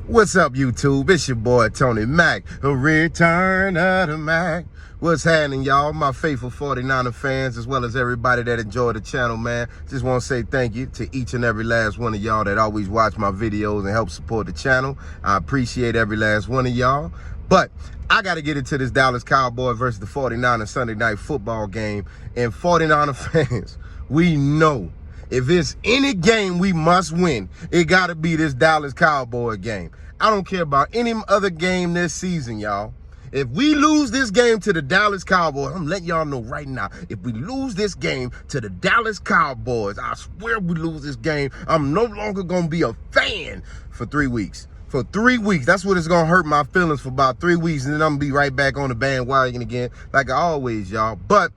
What's up, YouTube? It's your boy, Tony Mack, a return of the Mack. What's happening, y'all? My faithful 49er fans, as well as everybody that enjoy the channel, man. Just want to say thank you to each and every last one of y'all that always watch my videos and help support the channel. I appreciate every last one of y'all. But I got to get into this Dallas Cowboys versus the 49er Sunday Night Football game. And 49er fans, we know if it's any game we must win, it got to be this Dallas Cowboy game. I don't care about any other game this season, y'all. If we lose this game to the Dallas Cowboys, I'm letting y'all know right now, if we lose this game to the Dallas Cowboys, I swear we lose this game, I'm no longer going to be a fan for 3 weeks. For 3 weeks. That's what it's going to hurt my feelings for about 3 weeks, and then I'm going to be right back on the bandwagon again, like I always, y'all. But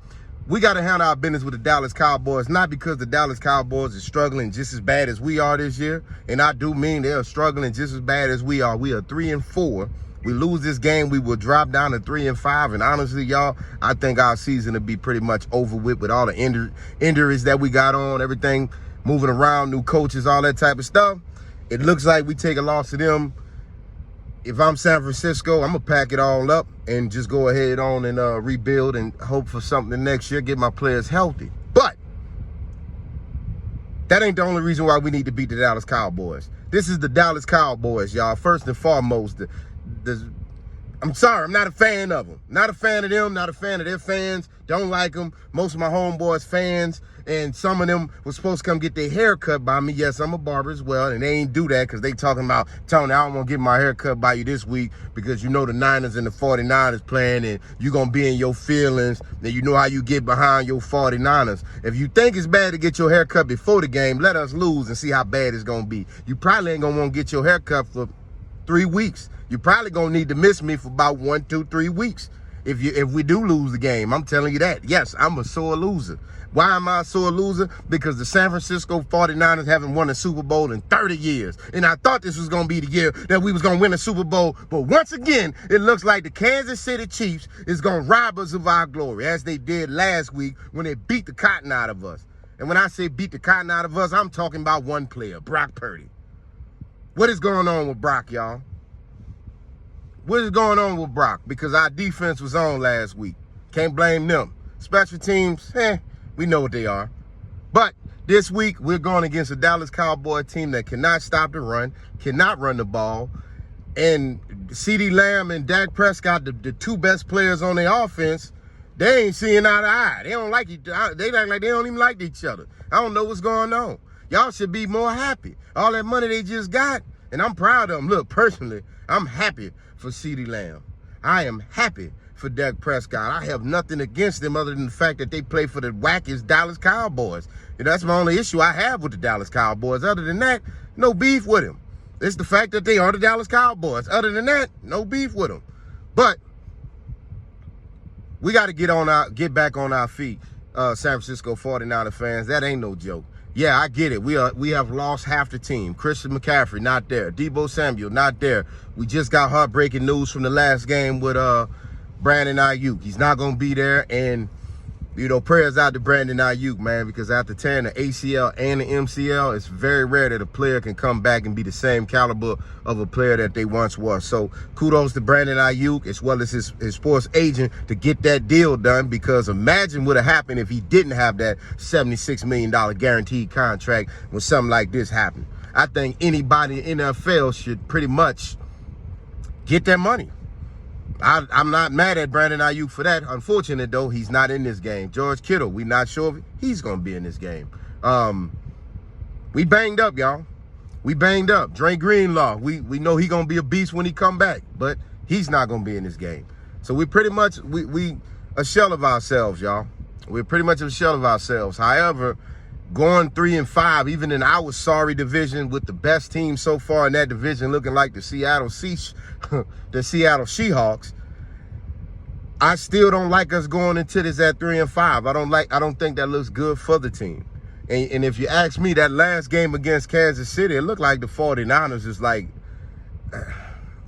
we got to handle our business with the Dallas Cowboys, not because the Dallas Cowboys are struggling just as bad as we are this year. And I do mean they're struggling just as bad as we are. We are 3-4. We lose this game, we will drop down to 3-5. And honestly, y'all, I think our season will be pretty much over with all the injuries that we got on, everything moving around, new coaches, all that type of stuff. It looks like we take a loss to them. If I'm San Francisco, I'm going to pack it all up and just go ahead on and rebuild and hope for something next year, get my players healthy. But that ain't the only reason why we need to beat the Dallas Cowboys. This is the Dallas Cowboys, y'all. First and foremost, I'm sorry, I'm not a fan of them. Not a fan of them, not a fan of their fans. Don't like them. Most of my homeboys fans, and some of them were supposed to come get their hair cut by me. Yes, I'm a barber as well, and they ain't do that because they talking about, Tony, I don't want to get my hair cut by you this week because you know the Niners and the 49ers playing and you're going to be in your feelings and you know how you get behind your 49ers. If you think it's bad to get your hair cut before the game, let us lose and see how bad it's going to be. You probably ain't going to want to get your hair cut for 3 weeks. You're probably going to need to miss me for about 1, 2, 3 weeks if we do lose the game. I'm telling you that. Yes, I'm a sore loser. Why am I a sore loser? Because the San Francisco 49ers haven't won a Super Bowl in 30 years. And I thought this was going to be the year that we was going to win a Super Bowl. But once again, it looks like the Kansas City Chiefs is going to rob us of our glory, as they did last week when they beat the cotton out of us. And when I say beat the cotton out of us, I'm talking about one player, Brock Purdy. What is going on with Brock, y'all? What is going on with Brock? Because our defense was on last week. Can't blame them. Special teams, we know what they are. But this week, we're going against a Dallas Cowboy team that cannot stop the run, cannot run the ball. And CeeDee Lamb and Dak Prescott, the two best players on their offense, they ain't seeing eye to eye. They don't like each other. They act like they don't even like each other. I don't know what's going on. Y'all should be more happy. All that money they just got, and I'm proud of them. Look, personally, I'm happy for CeeDee Lamb. I am happy for Dak Prescott. I have nothing against them other than the fact that they play for the wackiest Dallas Cowboys. And that's my only issue I have with the Dallas Cowboys. Other than that, no beef with them. It's the fact that they are the Dallas Cowboys. Other than that, no beef with them. But we got to get back on our feet, San Francisco 49er fans. That ain't no joke. Yeah, I get it. We have lost half the team. Christian McCaffrey, not there. Deebo Samuel, not there. We just got heartbreaking news from the last game with Brandon Ayuk. He's not going to be there. And, you know, prayers out to Brandon Ayuk, man, because after tearing the ACL and the MCL, it's very rare that a player can come back and be the same caliber of a player that they once was. So kudos to Brandon Ayuk as well as his sports agent to get that deal done, because imagine what would have happened if he didn't have that $76 million guaranteed contract when something like this happened. I think anybody in the NFL should pretty much get that money. I'm not mad at Brandon Ayuk for that. Unfortunate, though, he's not in this game. George Kittle, we're not sure if he's going to be in this game. We banged up, y'all. We banged up. Dre Greenlaw, we know he's going to be a beast when he come back, but he's not going to be in this game. So we pretty much, we a shell of ourselves, y'all. We're pretty much a shell of ourselves. However, going 3-5, even in our sorry division with the best team so far in that division looking like the Seattle Seahawks, I still don't like us going into this at 3-5. I don't think that looks good for the team. And if you ask me, that last game against Kansas City, it looked like the 49ers is like,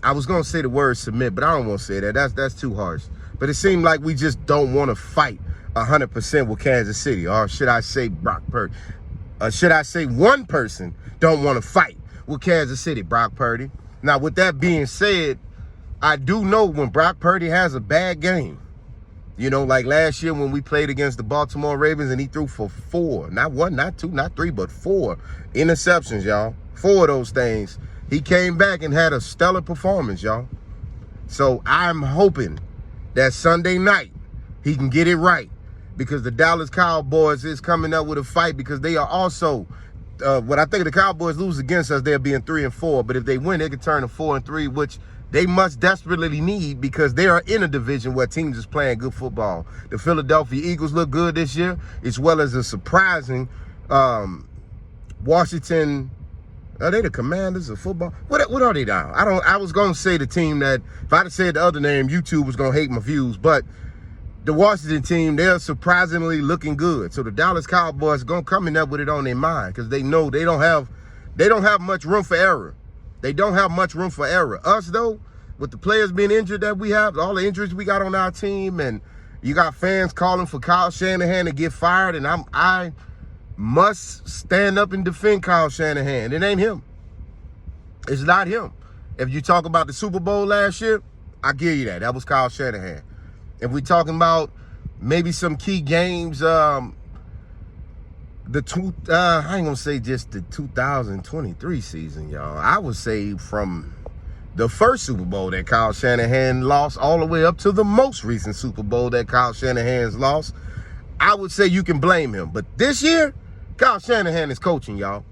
I was going to say the word submit, but I don't want to say that. That's too harsh. But it seemed like we just don't want to fight 100% with Kansas City. Or should I say Brock Purdy? Should I say one person don't want to fight with Kansas City, Brock Purdy? Now, with that being said, I do know when Brock Purdy has a bad game, you know, like last year when we played against the Baltimore Ravens and he threw for 4, not 1, not 2, not 3, but 4 interceptions, y'all. 4 of those things. He came back and had a stellar performance, y'all. So I'm hoping that Sunday night he can get it right, because the Dallas Cowboys is coming up with a fight, because they are also, what I think the Cowboys lose against us, they're being 3-4. But if they win, they could turn to 4-3, which they must desperately need, because they are in a division where teams is playing good football. The Philadelphia Eagles look good this year, as well as a surprising Washington. Are they the Commanders of football? What are they now? I was gonna say the team that, if I'd have said the other name, YouTube was gonna hate my views. But the Washington team, they're surprisingly looking good. So the Dallas Cowboys are gonna come in up with it on their mind, because they know they don't have much room for error. They don't have much room for error. Us, though, with the players being injured that we have, all the injuries we got on our team, and you got fans calling for Kyle Shanahan to get fired, and I must stand up and defend Kyle Shanahan. It ain't him. It's not him. If you talk about the Super Bowl last year, I give you that. That was Kyle Shanahan. If we talking about maybe some key games, I ain't gonna say just the 2023 season, y'all. I would say from the first Super Bowl that Kyle Shanahan lost all the way up to the most recent Super Bowl that Kyle Shanahan's lost, I would say you can blame him. But this year, Kyle Shanahan is coaching, y'all.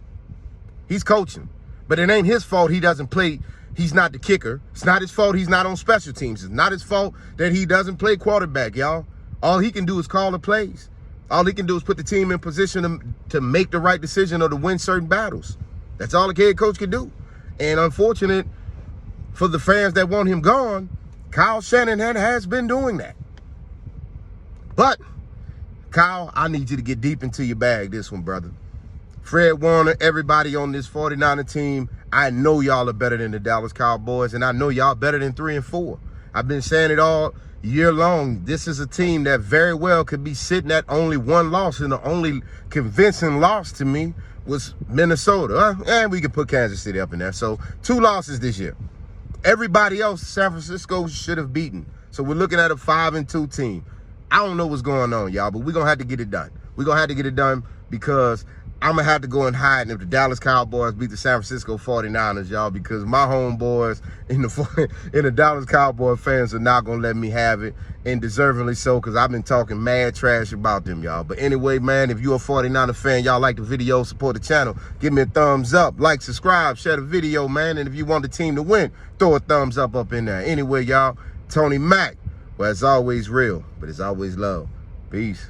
He's coaching. But it ain't his fault he doesn't play. He's not the kicker. It's not his fault he's not on special teams. It's not his fault that he doesn't play quarterback, y'all. All he can do is call the plays. All he can do is put the team in position to make the right decision or to win certain battles. That's all the head coach can do. And unfortunate for the fans that want him gone, Kyle Shanahan has been doing that. But, Kyle, I need you to get deep into your bag this one, brother. Fred Warner, everybody on this 49er team, I know y'all are better than the Dallas Cowboys, and I know y'all better than 3-4. I've been saying it all year long. This is a team that very well could be sitting at only 1 loss, and the only convincing loss to me was Minnesota. And we could put Kansas City up in there. So 2 losses this year. Everybody else, San Francisco should have beaten. So we're looking at a 5-2 team. I don't know what's going on, y'all, but we're going to have to get it done. We're going to have to get it done, because I'm going to have to go and hide if the Dallas Cowboys beat the San Francisco 49ers, y'all, because my homeboys in the Dallas Cowboy fans are not going to let me have it, and deservingly so, because I've been talking mad trash about them, y'all. But anyway, man, if you're a 49er fan, y'all like the video, support the channel, give me a thumbs up, like, subscribe, share the video, man. And if you want the team to win, throw a thumbs up in there. Anyway, y'all, Tony Mack, well, it's always real, but it's always love. Peace.